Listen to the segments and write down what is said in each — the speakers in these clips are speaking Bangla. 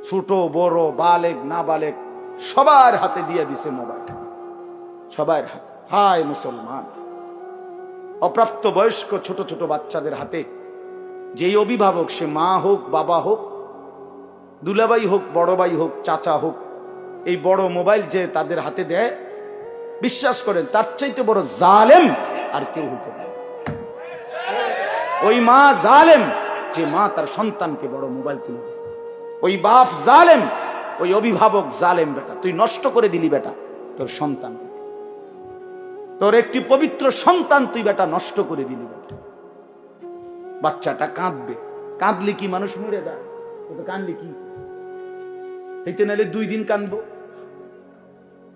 ছোট বড় বালেগ না বালেগ সবার হাতে দিয়ে দিছে মোবাইল, সবার হাতে। হায় মুসলমান, অপ্রাপ্ত বয়স্ক ছোট ছোট বাচ্চাদের হাতে যেই অভিভাবক, সে মা হোক বাবা হোক দুলাভাই হোক বড় ভাই হোক চাচা হোক, এই বড় মোবাইল যে তাদের হাতে দেয়, বিশ্বাস করেন তার চাইতে বড় জালেম আর কেউ হইতে পারে। ওই মা জালেম যে মা তার সন্তানকে বড় মোবাইল তুলে দিছে, ওই বাপ জালেম, ওই অভিভাবক জালেম। বেটা তুই নষ্ট করে দিলি বেটা তোর সন্তান, তোর একটি পবিত্র সন্তান তুই বেটা নষ্ট করে দিলি বেটা। বাচ্চাটা কাঁদবে, কাঁদলে কি মানুষ মরে যায়? কাঁদলে কি হইতে, নাহলে 2 দিন কাঁদবো।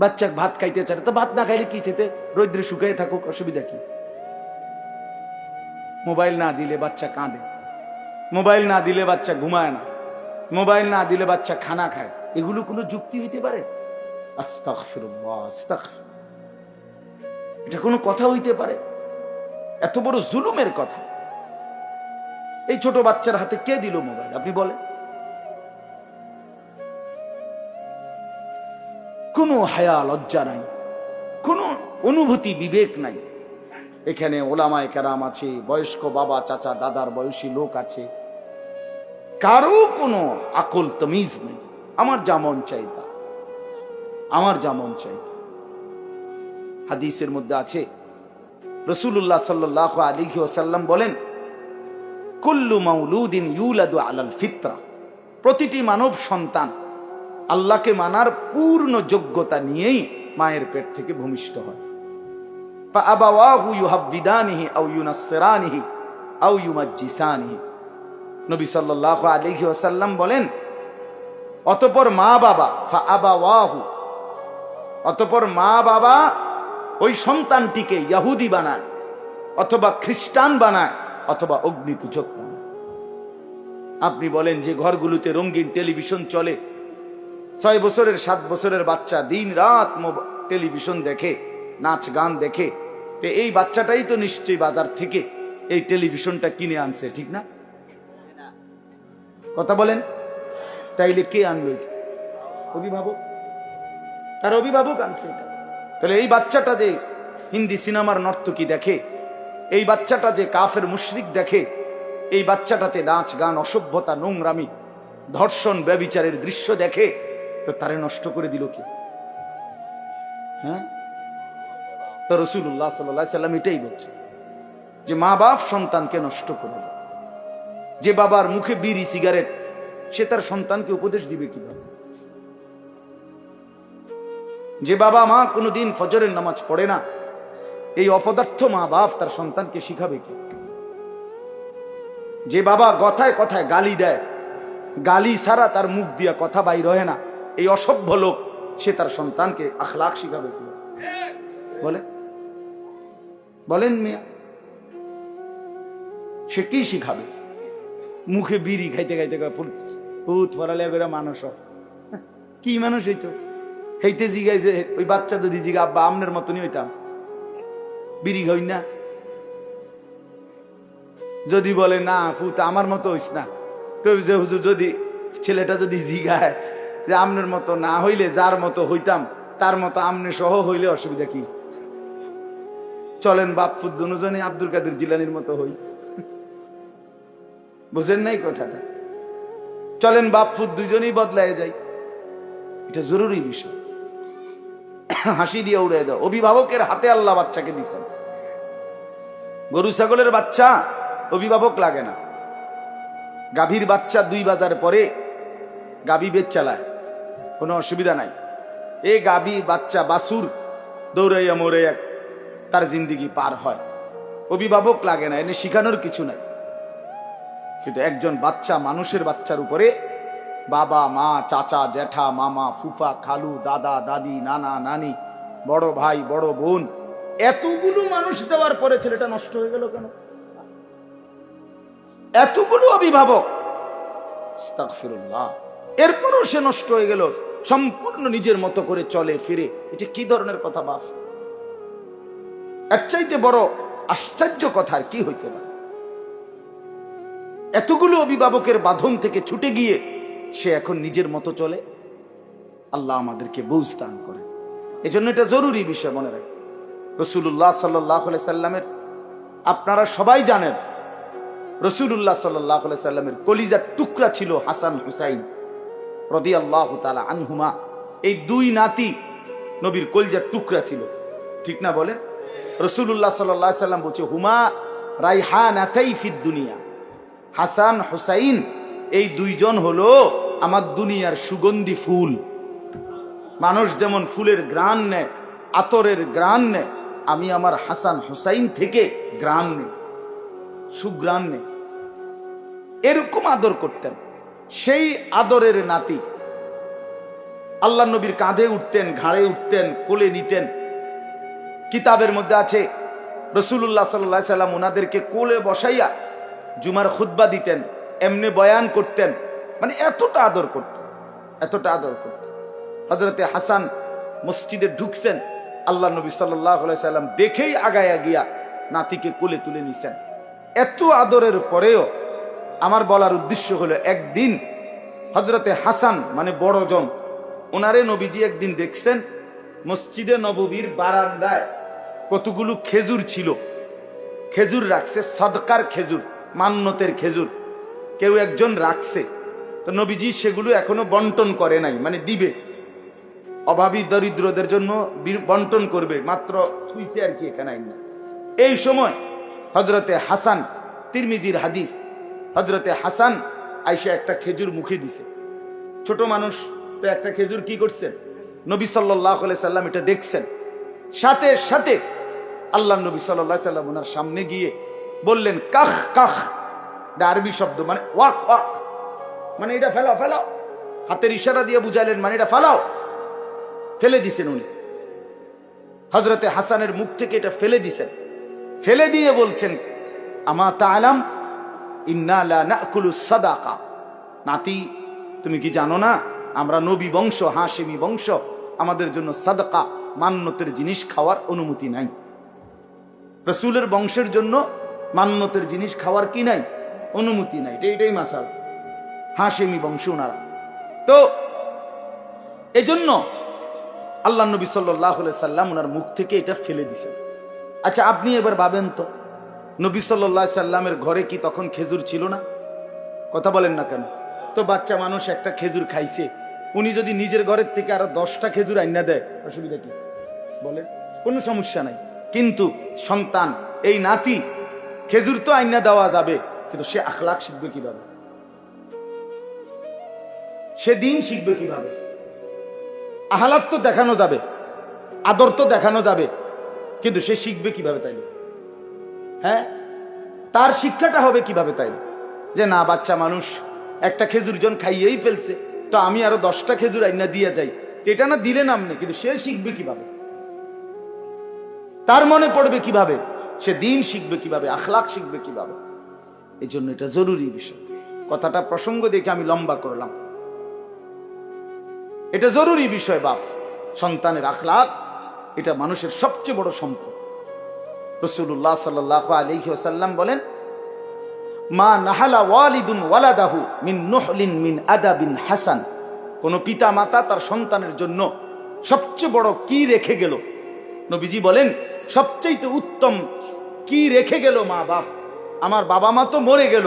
বাচ্চা ভাত খাইতে চায় তো ভাত না খাইলে কি সেতে রৌদ্রে শুকায় থাকুক, অসুবিধা কি? মোবাইল না দিলে বাচ্চা কাঁদে, মোবাইল না দিলে বাচ্চা ঘুমায় না, মোবাইল না দিলে বাচ্চা খানা খায়। এগুলো কোনো যুক্তি হইতে পারে? আস্তাগফিরুল্লাহ, আস্তাগফিরুল্লাহ। এটা কোনো কথা হইতে পারে? এত বড় জুলুমের কথা। এই ছোট বাচ্চার হাতে কে দিল মোবাইল আপনি বলেন? কোনো হায়া লজ্জা নাই, কোনো অনুভূতি বিবেক নাই। এখানে ওলামায়ে কেরাম আছে, বয়স্ক বাবা চাচা দাদার বয়সী লোক আছে, কারো কোনো আকল তমিজ নেই। আমার যা মন চাই তা, আমার যা মন চাই। হাদিসের মধ্যে আছে, রাসূলুল্লাহ সাল্লাল্লাহু আলাইহি ওয়াসাল্লাম বলেন, কুল্লু মাউলুদিন ইউলাদু আলাল ফিতরা, প্রতিটি মানব সন্তান আল্লাহকে মানার পূর্ণ যোগ্যতা নিয়েই মায়ের পেট থেকে ভূমিষ্ঠ হয়। ফাআবাওয়াহু ইউহাব্বিদানিহি আও ইউনাসসিরানিহি আও ইউমাজ্জিসানিহি। নবী সাল্লাল্লাহু আলাইহি ওয়াসাল্লাম বলেন, অতঃপর মা বাবা, ফাআবাওয়াহু, অতঃপর মা বাবা ওই সন্তানটিকে ইহুদি বানায় অথবা খ্রিস্টান বানায় অথবা অগ্নিপূজক বানায়। আপনি বলেন যে ঘরগুলোতে রঙিন টেলিভিশন চলে, 6 বছরের 7 বছরের বাচ্চা দিন রাত টেলিভিশন দেখে, নাচ গান দেখে, তো এই বাচ্চাটাই তো নিশ্চয়ই বাজার থেকে এই টেলিভিশনটা কিনে আনছে, ঠিক না? কথা বলেন। তাইলে কে আনলো এটা? অভিভাবক, তার অভিভাবক আনছে এটা। তাহলে এই বাচ্চাটা যে হিন্দি সিনেমার নর্তকী দেখে, এই বাচ্চাটা যে কাফের মুশরিক দেখে, এই বাচ্চাটাতে নাচ গান অসভ্যতা নোংরামি ধর্ষণ ব্যভিচারের দৃশ্য দেখে, তো তারে নষ্ট করে দিল কি? হ্যাঁ, তো রাসূলুল্লাহ সাল্লাল্লাহু আলাইহি সাল্লাম এটাই বলছে যে মা বাপ সন্তানকে নষ্ট করে দেয়। যে বাবার মুখে বিড়ি সিগারেট, সে তার সন্তানকে উপদেশ দিবে কিভাবে? যে বাবা মা কোনোদিন ফজরের নামাজ পড়ে না, এই অপদার্থ মা বাপ তার সন্তানকে শিখাবে কি? যে বাবা কথায় কথায় গালি দেয়, গালি ছাড়া তার মুখ দিয়া কথা বাইর হয় না, এই অসভ্য লোক, সে তার সন্তানকে আখলাক শিখাবে কি? বলে বলেন মিয়া, সে কি শিখাবে? মুখে বিড়ি খাইতে খাইতে ফুট ফরালে করে মানুষ কি মানুষ হইতো? হেইতে জিগাই যে ওই বাচ্চা যদি জিগা আব্বা আমনের মতনই হইতাম, বিড়ি খাই না, যদি বলে না ফুট আমার মতো হইস না, যে হুজুর যদি ছেলেটা যদি জিগায় যে আমনের মতো না হইলে যার মতো হইতাম তার মতো আমনে সহ হইলে অসুবিধা কি? চলেন বাপ ফুট দুজনে আব্দুল কাদের জিলানির মতো হই। বুঝেন নাই কথাটা? চলেন বাপ ফুট দুজনেই বদলায় যাই, এটা জরুরি বিষয়। হাসি দিয়ে উড়ে দাও। অভিভাবকের হাতে আল্লাহ বাচ্চাকে দিচ্ছেন। গরু ছাগলের বাচ্চা অভিভাবক লাগে না। গাভীর বাচ্চা 2 বাজার পরে গাভী বেচ চালায়, কোনো অসুবিধা নাই। এই গাভী বাচ্চা বাছুর দৌড়াইয়া মরে তার জিন্দিগি পার হয়, অভিভাবক লাগে না, এনে শিখানোর কিছু নাই। কিন্তু একজন বাচ্চা, মানুষের বাচ্চার উপরে বাবা মা চাচা জ্যাঠা মামা ফুফা খালু দাদা দাদি নানা নানি বড় ভাই বড় বোন এতগুলো মানুষ দেওয়ার পরে ছেলেটা নষ্ট হয়ে গেল কেন? এতগুলো অভিভাবক, আস্তাগফিরুল্লাহ, এরপরও সে নষ্ট হয়ে গেল, সম্পূর্ণ নিজের মতো করে চলে ফিরে। এটা কি ধরনের কথা বাপ? এর চাইতে বড় আশ্চর্য কথা আর কি হইতে পারে? এতগুলো অভিভাবকের বাঁধন থেকে ছুটে গিয়ে সে এখন নিজের মতো চলে। আল্লাহ আমাদেরকে বুঝ দান করে। এজন্য এটা জরুরি বিষয় মনে রাখবেন। রাসূলুল্লাহ সাল্লাল্লাহু আলাইহি সাল্লামের, আপনারা সবাই জানেন, রাসূলুল্লাহ সাল্লাল্লাহু আলাইহি সাল্লামের কলিজার টুকরা ছিল হাসান হুসাইন রাদিয়াল্লাহু তাআলা আনহুমা। এই দুই নাতি নবীর কলিজার টুকরা ছিল, ঠিক না বলেন? রাসূলুল্লাহ সাল্লাল্লাহু আলাইহি সাল্লাম বলছে, হুমা রাইহানাতাই ফিদ দুনিয়া। হাসান হুসাইন এই দুইজন হলো আমার দুনিয়ার সুগন্ধি ফুল। মানুষ যেমন ফুলের ঘ্রাণ নেয়, আতরের ঘ্রাণ নেয়, আমি আমার হাসান হুসাইন থেকে ঘ্রাণ নেই, সুঘ্রাণ নেই। এরকম আদর করতেন। সেই আদরের নাতি আল্লাহ নবীর কাঁধে উঠতেন, ঘাড়ে উঠতেন, কোলে নিতেন। কিতাবের মধ্যে আছে রাসূলুল্লাহ সাল্লাল্লাহু আলাইহি সাল্লাম ওনাদেরকে কোলে বসাইয়া জুমার খুতবা দিতেন, এমনি বয়ান করতেন, মানে এতটা আদর করতেন, এতটা আদর করতেন। হযরতে হাসান মসজিদে ঢুকছেন, আল্লাহ নবী সাল্লাল্লাহু আলাইহি সাল্লাম দেখেই আগায়া গিয়া নাতিকে কোলে তুলে নিছেন। এত আদরের পরেও আমার বলার উদ্দেশ্য হলো, একদিন হযরতে হাসান মানে বড়জন, ওনারে নবীজি একদিন দেখছেন মসজিদে নববীর বারান্দায় কতগুলো খেজুর ছিল, খেজুর রাখছে, সদকার খেজুর, মান্নতের খেজুর কেউ একজন রাখছে। তো নবীজি সেগুলো এখনো বন্টন করে নাই, মানে দিবে, অভাবী দরিদ্রদের জন্য বন্টন করবে, মাত্র থুইছে আর কি, এখানে আইন না। এই সময় হযরতে হাসান, তিরমিজির হাদিস, হযরতে হাসান আইসা একটা খেজুর মুখে দিছে। ছোট মানুষ তো একটা খেজুর কি করছেন, নবী সাল্লাল্লাহু আলাইহি সাল্লাম এটা দেখছেন। সাথে সাথে আল্লাহ নবী সাল্লাল্লাহু আলাইহি সাল্লাম ওনার সামনে গিয়ে বললেন, কাখ কাখ। এটা আরবি শব্দ, মানে ওয়াক ওয়াক, মানে এটা ফেলাও ফেলাও। হাতের ইশারা দিয়ে বুঝাইলেন, মানে এটা ফেলাও। ফেলে দিছেন উনি, হযরতে হাসানের মুখ থেকে এটা ফেলে দিছেন। ফেলে দিয়ে বলছেন, আমা তাআলাম ইন্না লা নাকুলু সাদাকা। নাতি, তুমি কি জানো না আমরা নবী বংশ, হাশেমি বংশ, আমাদের জন্য সাদকা, মান্নতের জিনিস খাওয়ার অনুমতি নাই। রাসূলের বংশের জন্য মান্নতের জিনিস খাওয়ার কি নাই, অনুমতি নাই। এটাই মাসাল, হাশেমি বংশ ওনারা। তো এজন্য আল্লাহ নবী সাল্লাল্লাহু আলাইহি সাল্লাম ওনার মুখ থেকে এটা ফেলে দিয়েছেন। আচ্ছা, আপনি এবার ভাবেন তো, নবী সাল্লাল্লাহু আলাইহি সাল্লামের ঘরে কি তখন খেজুর ছিল না? কথা বলেন না কেন? তো বাচ্চা মানুষ একটা খেজুর খাইছে, উনি যদি নিজের ঘরের থেকে আরো 10টা খেজুর আইনা দেয়, অসুবিধা কি? বলে কোনো সমস্যা নাই। কিন্তু সন্তান, এই নাতি, খেজুর তো আইনা দেওয়া যাবে, কিন্তু সে আখলাক শিখবে কিভাবে? সে দিন শিখবে কিভাবে? আহলাক তো দেখানো যাবে, আদর তো দেখানো যাবে, কিন্তু সে শিখবে কিভাবে তাইলে? হ্যাঁ, তার শিক্ষাটা হবে কিভাবে তাইলে? যে না, বাচ্চা মানুষ একটা খেজুর জন খাইয়েই ফেলছে, তো আমি আরো 10টা খেজুর আইনা দিয়ে যাই, এটা না দিলে নামনে, কিন্তু সে শিখবে কিভাবে? তার মনে পড়বে কিভাবে? সে দিন শিখবে কিভাবে? আখলাক শিখবে কিভাবে? এই জন্য এটা জরুরি বিষয়। কথাটা প্রসঙ্গ দেখে আমি লম্বা করলাম। এটা জরুরি বিষয় বাপ, সন্তানের আখলাক এটা মানুষের সবচেয়ে বড় সম্পদ। রাসূলুল্লাহ সাল্লাল্লাহু আলাইহি ওয়াসাল্লাম বলেন, মা নাহালা ওয়ালিদুন ওয়ালাদাহু মিন নুহলিন মিন আদাবিন হাসান। কোন পিতা মাতা তার সন্তানের জন্য সবচেয়ে বড় কি রেখে গেল, নবীজি বলেন সবচেয়ে উত্তম কি রেখে গেল মা বাপ। আমার বাবা মা তো মরে গেল,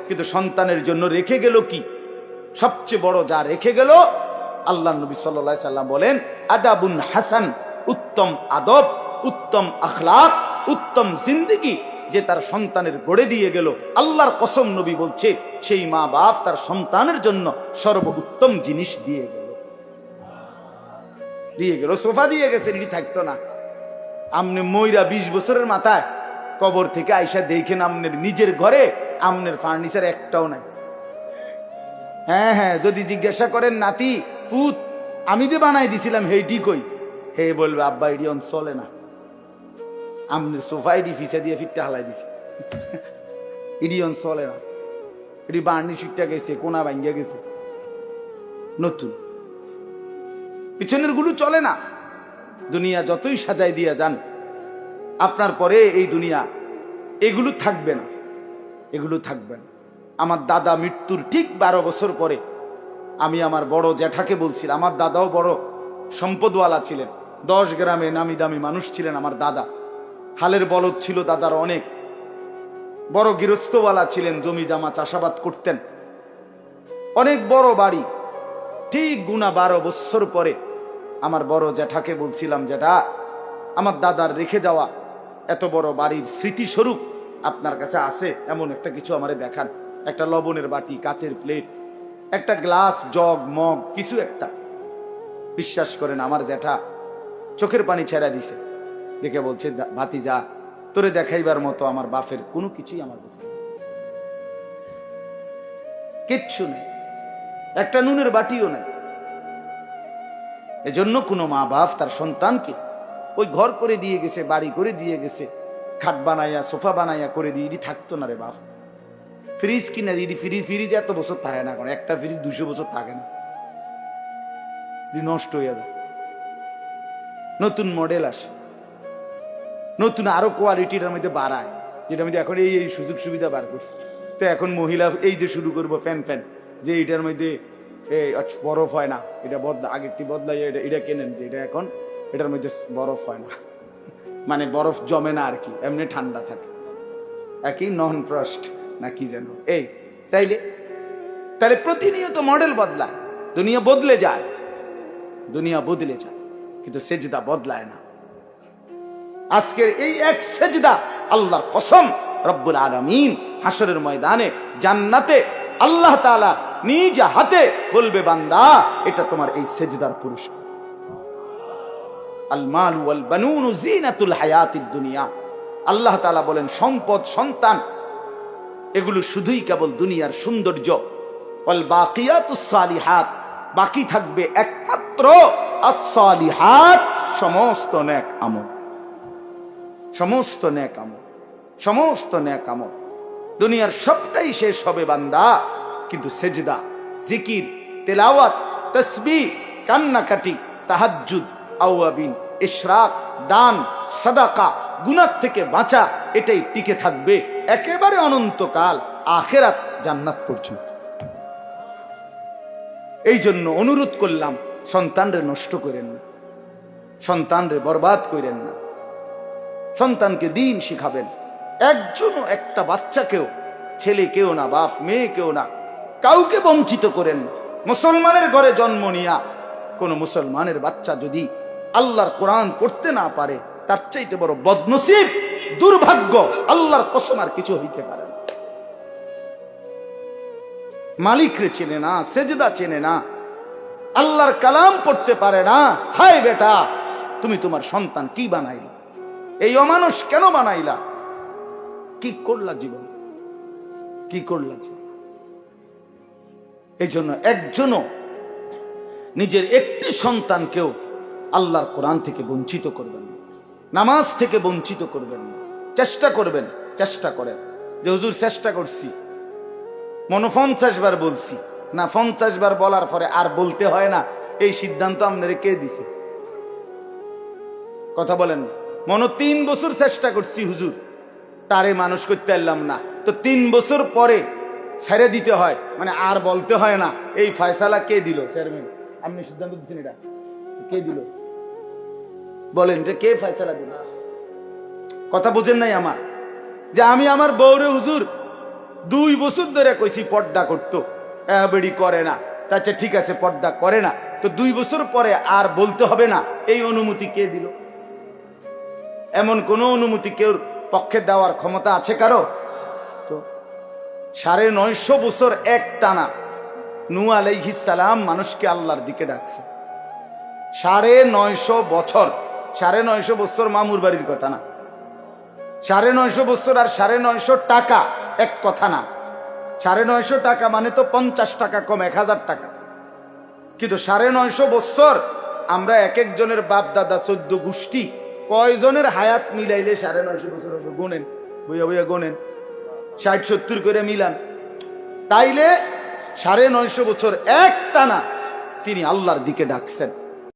কিন্তু সন্তানের জন্য রেখে গেল কি? সবচেয়ে বড় যা রেখে গেল, আল্লাহ নবী সাল্লাল্লাহু আলাইহি সাল্লাম বলেন আদাবুন হাসান, উত্তম আদব, উত্তম আখলাক, উত্তম জিন্দেগি যে তার সন্তানের গড়ে দিয়ে গেল। আল্লাহর কসম, নবী বলছে সেই মা বাপ তার সন্তানের জন্য সর্বোত্তম জিনিস দিয়ে গেল। সোফা দিয়ে গেছে, এটি থাকতো না। আমনে মইরা 20 বছরের মাথায় কবর থেকে আইসা দেখেন আমনের নিজের ঘরে আমনের ফার্নিচার একটাও নাই। হ্যাঁ হ্যাঁ, যদি জিজ্ঞাসা করেন নাতি পুত আমি যে বানাই দিছিলাম হেইটি কই, হে বলবে আব্বা এটি চলে না, আমনের সোফা এটি ফিসা দিয়ে ফিটটা হালাই দিছি, এটি চলে না, এটি বার্নি শিটটা গেছে, কোনা ভাঙ্গিয়া গেছে, নতুন পিছনের গুলো চলে না। দুনিয়া যতই সাজাই দিয়া যান, আপনার পরে এই দুনিয়া এগুলো থাকবে না, এগুলো থাকবে না। আমার দাদা মৃত্যুর ঠিক 12 বছর পরে আমি আমার বড় জ্যাঠাকে বলছিলাম, আমার দাদাও বড় সম্পদওয়ালা ছিলেন, 10 গ্রামে নামি দামি মানুষ ছিলেন আমার দাদা। হালের বলদ ছিল দাদার অনেক, বড় গৃহস্থওয়ালা ছিলেন, জমি জামা চাষাবাদ করতেন, অনেক বড় বাড়ি। ঠিক গুনা 12 বছর পরে আমার বড় জ্যাঠাকে বলছিলাম, জ্যাঠা আমার দাদার রেখে যাওয়া এত বড় বাড়ির স্মৃতিস্বরূপ আপনার কাছে আছে এমন একটা কিছু আমারে দেখান। একটা লবণের বাটি, কাচের প্লেট, একটা গ্লাস, জগ, মগ, কিছু একটা। বিশ্বাস করেন আমার জ্যাঠা চোখের পানি ছেড়া দিছে, দেখে বলছে, ভাতিজা তোরে দেখাইবার মতো আমার বাপের কোনো কিছুই আমার কাছে কিচ্ছু নেই, একটা নুনের বাটিও নেই। এজন্য কোনো মা বাপ তার সন্তানকে ওই ঘর করে দিয়ে গেছে, বাড়ি করে দিয়ে গেছে, খাট বানাইয়া সোফা বানাইয়া করে দিয়ে থাকতো না রে বাপ। ফ্রিজ কিনে দিই, ফ্রিজ এত বছর থাকে না, কারণ একটা ফ্রিজ 200 বছর থাকে না, নষ্ট হয়ে যায়। নতুন মডেল আসে, নতুন আরো কোয়ালিটির মধ্যে বাড়ায়, যেটা মধ্যে এখন এই সুযোগ সুবিধা বার করছে। তো এখন মহিলা এই যে শুরু করবো ফ্যান যে এটার মধ্যে বরফ হয় না, এটা আগেরটি বদলাই, এটা কেনেন যে এটা এখন এটার মধ্যে বরফ হয় না, মানে বরফ জমে না আর কি, এমনি ঠান্ডা থাকে, একই নন ফ্রস্ট না কি যেন এই। তাইলে প্রতিনিয়ত মডেল বদলায়, দুনিয়া বদলে যায়, দুনিয়া বদলে যায়, কিন্তু সেজদা বদলায় না। আজকের এই এক সেজদা, আল্লাহর কসম, রব্বুল আলামিন হাসরের ময়দানে জান্নাতে আল্লাহ তাআলা নিজ হাতে বলবে, বান্দা এটা তোমার এই সেজদার পুরস্কার। আল মাল ওয়াল বানুন জিনাতুল হায়াতিদ দুনিয়া। আল্লাহ তাআলা বলেন, সম্পদ, সন্তান এগুলো শুধুই কেবল দুনিয়ার সৌন্দর্য। ওয়াল বাকিয়াতুস সালিহাত, বাকি থাকবে একমাত্র আস-সালিহাত, সমস্ত নেক আমল, সমস্ত নেক আমল, সমস্ত নেক আমল। দুনিয়ার সবটাই শেষ হবে বান্দা, কিন্তু সেজদা, জিকির, তেলাওয়াত, তাসবিহ, কান্নাকাটি, তাহাজ্জুদ, আওয়াবিন, ইশরাক, দান, সাদাকা, গুনাহ থেকে বাঁচা, এটাই টিকে থাকবে একেবারে অনন্তকাল, আখিরাত জান্নাত পর্যন্ত। এই জন্য অনুরোধ করলাম, সন্তানরে নষ্ট করেন না, সন্তানরে বরবাদ করেন না, সন্তানকে দিন শিখাবেন। একজনও একটা বাচ্চাকেও, ছেলে কেউ না, বাপ মেয়ে কেউ না, কাউকে বঞ্চিত করেন না। মুসলমানের ঘরে জন্ম নিয়া কোন মুসলমানের বাচ্চা যদি আল্লাহর কোরআন পড়তে না পারে, তার চাইতে বড় বদনসিব, দুর্ভাগ্য আল্লাহর কসম আর কিছু হইতে পারে না। মালিকরে চেনে না, সেজদা চেনে না, আল্লাহর কালাম পড়তে পারে না, হায় বেটা তুমি তোমার সন্তান কি বানাইলা, এই অমানুষ কেন বানাইলা, কি করলা জীবন, কি করলা জীবন। এই জন্য একজনও নিজের একটি সন্তানকেও আল্লাহর কোরআন থেকে বঞ্চিত করবেন না, নামাজ থেকে বঞ্চিত করবেন না। চেষ্টা করবেন, চেষ্টা করেন যে হুজুর চেষ্টা করছি, মনে 50 বার বলছি না, 50 বার বলার পরে আর বলতে হয় না, এই সিদ্ধান্ত আপনারা কে দিছে? কথা বলেন। মনে 3 বছর চেষ্টা করছি হুজুর, তারে মানুষ করতে পারলাম না, তো 3 বছর পরে ছেড়ে দিতে হয়, মানে আর বলতে হয় না, এই ফয়সালা কে দিল? চেয়ারম্যান আপনি সিদ্ধান্ত দিচ্ছেন, এটা কে দিল বলেন, এটা কে ফয়সালা দিল? কথা বুঝেন নাই আমার, যে আমি আমার বউরে হুজুর 2 বছর ধরে কইছি পর্দা করতো, বেড়ি করে না, আচ্ছা ঠিক আছে পর্দা করে না, তো 2 বছর পরে আর বলতে হবে না, এই অনুমতি কে দিল? এমন কোন অনুমতি কেউ পক্ষে দেওয়ার ক্ষমতা আছে কারো? তো 950 বছর এক টানা নূহ আলাইহিস সালাম মানুষকে আল্লাহর দিকে ডাকছে। 950 বছর, 950 বছর মামুর বাড়ির কথা না, 950 বছর আর 950 টাকা এক কথা না। 950 টাকা মানে তো 50 টাকা কম, 1000 টাকা, কিন্তু 950 বছর আমরা এক একজনের বাপ দাদা 14 গোষ্ঠী কয়জনের হায়াত মিলাইলে 950 বছর হবে? গুনেন, বইয়া বইয়া গুনেন, 60-70 করে মিলান, তাইলে 950 বছর এক টানা তিনি আল্লাহর দিকে ডাকছেন।